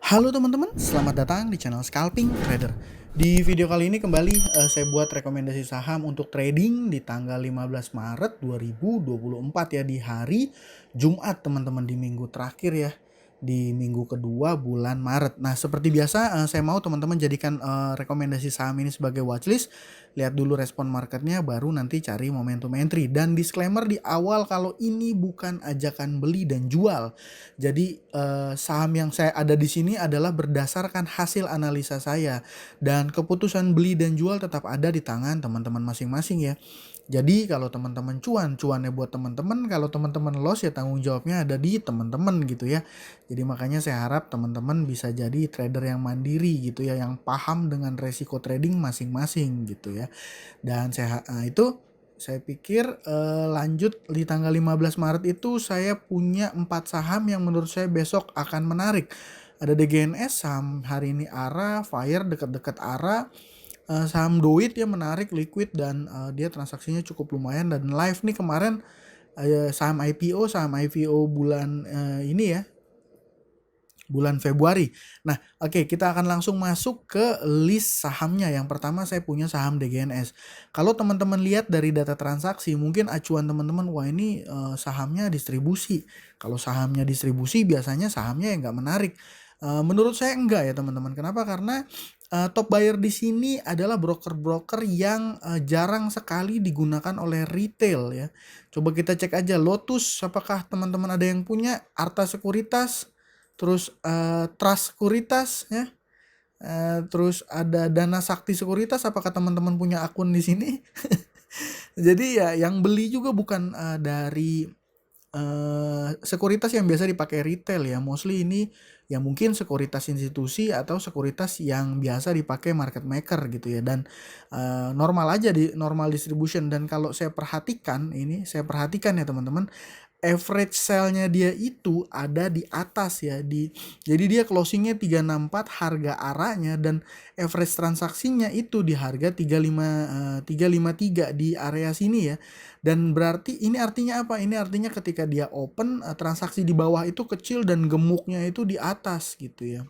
Halo teman-teman, selamat datang di channel Scalping Trader. Di video kali ini kembali saya buat rekomendasi saham untuk trading di tanggal 15 Maret 2024 ya, di hari Jumat teman-teman, di minggu terakhir ya, di minggu kedua bulan Maret. Nah, seperti biasa saya mau teman-teman jadikan rekomendasi saham ini sebagai watchlist. Lihat dulu respon marketnya, baru nanti cari momentum entry. Dan disclaimer di awal kalau ini bukan ajakan beli dan jual. Jadi saham yang saya ada di sini adalah berdasarkan hasil analisa saya, dan keputusan beli dan jual tetap ada di tangan teman-teman masing-masing ya. Jadi kalau teman-teman cuannya buat teman-teman, kalau teman-teman loss ya tanggung jawabnya ada di teman-teman gitu ya. Jadi makanya saya harap teman-teman bisa jadi trader yang mandiri gitu ya, yang paham dengan resiko trading masing-masing gitu ya. Dan saya pikir lanjut di tanggal 15 Maret itu saya punya 4 saham yang menurut saya besok akan menarik. Ada DGNS, saham hari ini ARA, Fire dekat-dekat ARA, saham Doit ya menarik, liquid, dan dia transaksinya cukup lumayan. Dan Live nih kemarin saham IPO bulan ini ya, bulan Februari. Nah, oke, kita akan langsung masuk ke list sahamnya. Yang pertama saya punya saham DGNS. Kalau teman-teman lihat dari data transaksi, mungkin acuan teman-teman, wah ini sahamnya distribusi. Kalau sahamnya distribusi biasanya sahamnya yang nggak menarik. Menurut saya enggak ya teman-teman. Kenapa? Karena top buyer di sini adalah broker-broker yang jarang sekali digunakan oleh retail ya. Coba kita cek aja Lotus, apakah teman-teman ada yang punya? Arta Sekuritas, terus Trust Sekuritas ya, terus ada Dana Sakti Sekuritas, apakah teman-teman punya akun di sini? Jadi ya yang beli juga bukan dari sekuritas yang biasa dipakai retail ya, mostly ini ya mungkin sekuritas institusi atau sekuritas yang biasa dipakai market maker gitu ya. Dan normal aja di normal distribution. Dan kalau saya perhatikan ya teman-teman, average sell-nya dia itu ada di atas ya, jadi dia closingnya 364 harga arahnya, dan average transaksinya itu di harga 353 di area sini ya. Dan berarti ini artinya apa? Ini artinya ketika dia open, transaksi di bawah itu kecil dan gemuknya itu di atas gitu ya.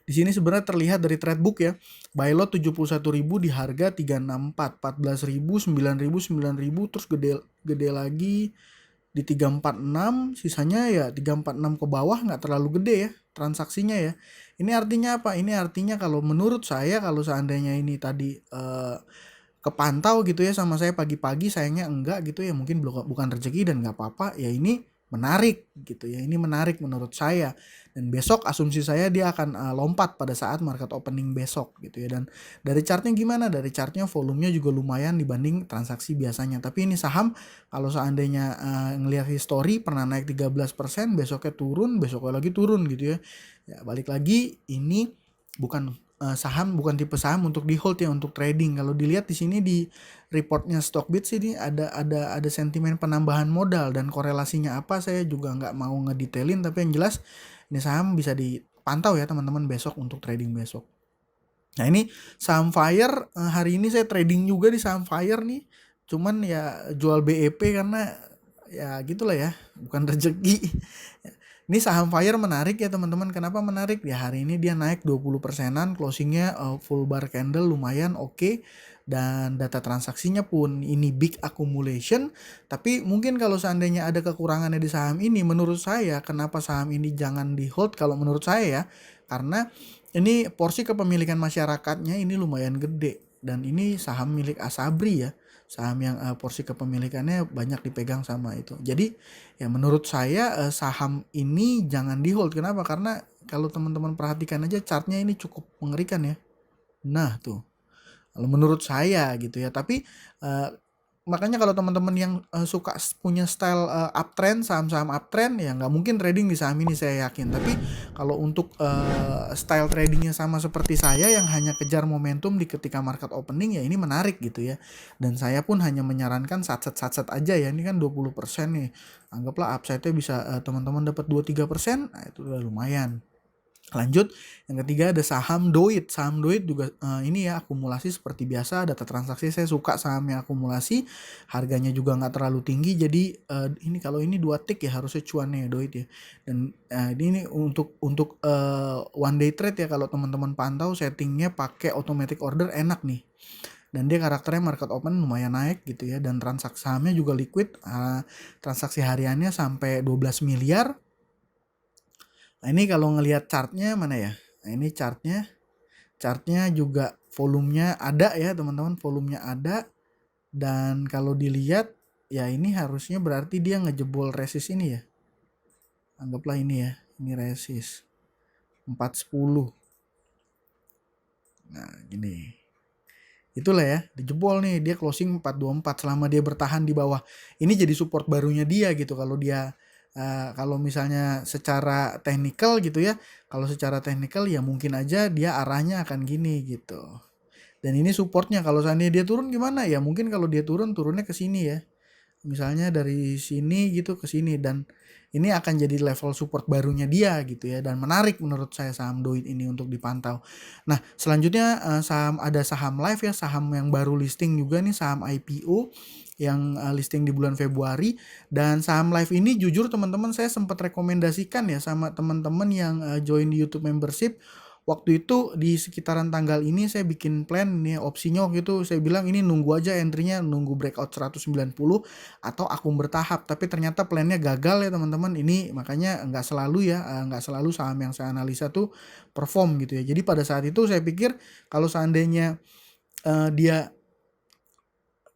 Di sini sebenarnya terlihat dari trade book ya. Buy lot 71.000 di harga 364, 14.000, 9.000, 9.000, terus gede lagi di 346, sisanya ya 346 ke bawah, nggak terlalu gede ya transaksinya ya. Ini artinya apa? Ini artinya kalau menurut saya, kalau seandainya ini tadi kepantau gitu ya sama saya pagi-pagi, sayangnya enggak gitu ya, mungkin bukan rezeki dan nggak apa-apa ya. Ini menarik gitu ya, ini menarik menurut saya. Dan besok asumsi saya dia akan lompat pada saat market opening besok gitu ya. Dan dari chartnya gimana? Dari chartnya volumenya juga lumayan dibanding transaksi biasanya. Tapi ini saham kalau seandainya ngelihat history pernah naik 13%, besoknya turun, besoknya lagi turun gitu ya. Ya balik lagi, ini bukan bukan tipe saham untuk di hold ya, untuk trading. Kalau dilihat di sini di reportnya Stockbits ini ada sentimen penambahan modal, dan korelasinya apa saya juga nggak mau ngedetailin, tapi yang jelas ini saham bisa dipantau ya teman-teman besok untuk trading besok. Nah, ini saham Fire, hari ini saya trading juga di saham Fire nih. Cuman ya jual BEP karena ya gitulah ya, bukan rezeki. Ini saham Fire menarik ya teman-teman. Kenapa menarik? Ya hari ini dia naik 20%-an, closingnya full bar candle lumayan oke. Dan data transaksinya pun ini big accumulation. Tapi mungkin kalau seandainya ada kekurangannya di saham ini, menurut saya kenapa saham ini jangan di hold kalau menurut saya ya. Karena ini porsi kepemilikan masyarakatnya ini lumayan gede. Dan ini saham milik Asabri ya. Saham yang porsi kepemilikannya banyak dipegang sama itu. Jadi ya menurut saya saham ini jangan di hold. Kenapa? Karena kalau teman-teman perhatikan aja chartnya ini cukup mengerikan ya. Nah tuh, kalau menurut saya gitu ya. Tapi makanya kalau teman-teman yang suka punya style uptrend, saham-saham uptrend, ya nggak mungkin trading di saham ini saya yakin. Tapi kalau untuk style tradingnya sama seperti saya yang hanya kejar momentum di ketika market opening, ya ini menarik gitu ya. Dan saya pun hanya menyarankan satset aja ya. Ini kan 20% nih, anggaplah upside-nya bisa teman-teman dapat 2-3%, nah itu udah lumayan. Lanjut, yang ketiga ada saham Doit. Saham Doit juga ini ya akumulasi seperti biasa, data transaksi saya suka saham yang akumulasi, harganya juga nggak terlalu tinggi, jadi ini kalau ini 2 tick ya harusnya cuannya ya Doit ya. Dan ini untuk one day trade ya, kalau teman-teman pantau settingnya pakai automatic order enak nih. Dan dia karakternya market open lumayan naik gitu ya, dan transaksi sahamnya juga liquid, transaksi hariannya sampai 12 miliar. Nah ini kalau ngelihat chartnya mana ya, nah ini chartnya juga volumenya ada ya teman-teman, volumenya ada. Dan kalau dilihat ya ini harusnya berarti dia ngejebol resist ini ya, anggaplah ini ya, ini resist 410. Nah gini, itulah ya, dijebol nih, dia closing 424. Selama dia bertahan di bawah ini jadi support barunya dia gitu. Kalau dia kalau misalnya secara teknikal gitu ya, kalau secara teknikal ya mungkin aja dia arahnya akan gini gitu. Dan ini supportnya, kalau seandainya dia turun gimana ya, mungkin kalau dia turunnya ke sini ya, misalnya dari sini gitu ke sini, dan ini akan jadi level support barunya dia gitu ya, dan menarik menurut saya saham Doit ini untuk dipantau. Nah selanjutnya ada saham Live ya, saham yang baru listing juga nih, saham IPO yang listing di bulan Februari. Dan saham Live ini jujur teman-teman saya sempat rekomendasikan ya sama teman-teman yang join di YouTube membership. Waktu itu di sekitaran tanggal ini saya bikin plan nih opsinya, waktu itu saya bilang ini nunggu aja entry-nya, nunggu breakout 190 atau akum bertahap. Tapi ternyata plannya gagal ya teman-teman. Ini makanya nggak selalu ya, nggak selalu saham yang saya analisa tuh perform gitu ya. Jadi pada saat itu saya pikir kalau seandainya dia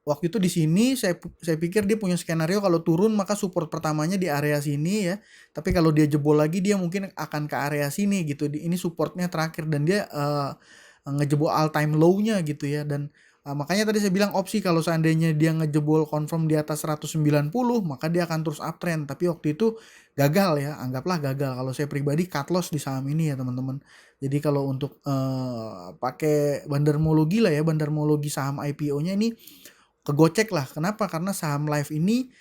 waktu itu di sini saya pikir dia punya skenario kalau turun maka support pertamanya di area sini ya. Tapi kalau dia jebol lagi dia mungkin akan ke area sini gitu. Ini supportnya terakhir, dan dia ngejebol all time low-nya gitu ya. Dan makanya tadi saya bilang opsi kalau seandainya dia ngejebol confirm di atas 190 maka dia akan terus uptrend. Tapi waktu itu gagal ya, anggaplah gagal. Kalau saya pribadi cut loss di saham ini ya teman-teman. Jadi kalau untuk pakai bandarmologi lah ya, bandarmologi saham IPO-nya ini kegocek lah. Kenapa? Karena saham Live ini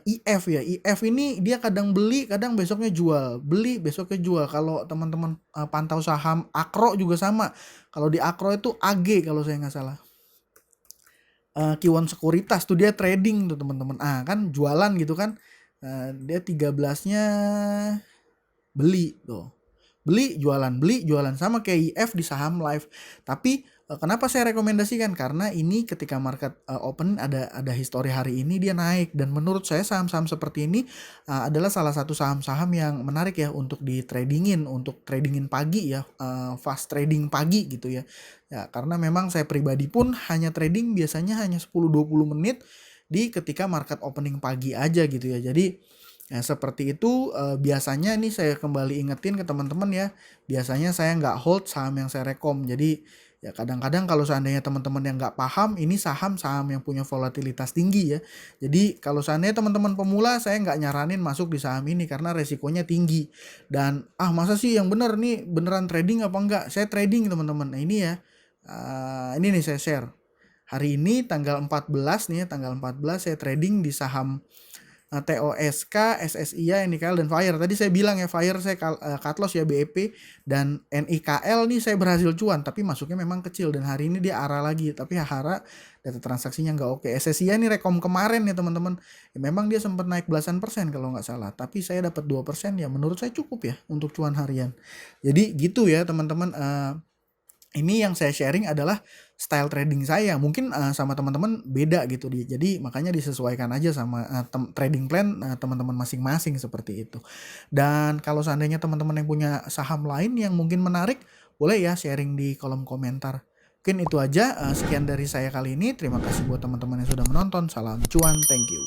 IF ya. IF ini dia kadang beli, kadang besoknya jual. Beli, besoknya jual. Kalau teman-teman pantau saham Akro juga sama. Kalau di Akro itu AG kalau saya nggak salah. Kiwon Sekuritas tuh dia trading tuh teman-teman. Kan jualan gitu kan. Dia 13-nya beli tuh. Beli jualan sama kayak IF di saham Live. Tapi kenapa saya rekomendasikan, karena ini ketika market open ada histori hari ini dia naik, dan menurut saya saham-saham seperti ini adalah salah satu saham-saham yang menarik ya untuk di tradingin, untuk tradingin pagi ya, fast trading pagi gitu ya. Ya karena memang saya pribadi pun hanya trading biasanya hanya 10-20 menit di ketika market opening pagi aja gitu ya. Jadi seperti itu biasanya nih saya kembali ingetin ke teman-teman ya. Biasanya saya nggak hold saham yang saya rekom. Jadi ya kadang-kadang kalau seandainya teman-teman yang nggak paham, ini saham-saham yang punya volatilitas tinggi ya. Jadi kalau seandainya teman-teman pemula, saya nggak nyaranin masuk di saham ini karena resikonya tinggi. Dan masa sih yang bener nih, beneran trading apa enggak? Saya trading teman-teman. Nah ini ya, ini nih saya share. Hari ini tanggal 14 nih ya, tanggal 14 saya trading di saham TOSK, SSI, NIKL, dan FIRE. Tadi saya bilang ya, FIRE saya cut loss ya, BEP, dan NIKL nih saya berhasil cuan, tapi masuknya memang kecil, dan hari ini dia arah lagi, tapi hara data transaksinya nggak oke. SSI ini rekom kemarin ya teman-teman, ya, memang dia sempat naik belasan persen kalau nggak salah, tapi saya dapat 2%, ya menurut saya cukup ya untuk cuan harian. Jadi gitu ya teman-teman. Ini yang saya sharing adalah style trading saya, mungkin sama teman-teman beda gitu. Jadi makanya disesuaikan aja sama trading plan teman-teman masing-masing seperti itu. Dan kalau seandainya teman-teman yang punya saham lain yang mungkin menarik, boleh ya sharing di kolom komentar. Mungkin itu aja, sekian dari saya kali ini. Terima kasih buat teman-teman yang sudah menonton. Salam cuan, thank you.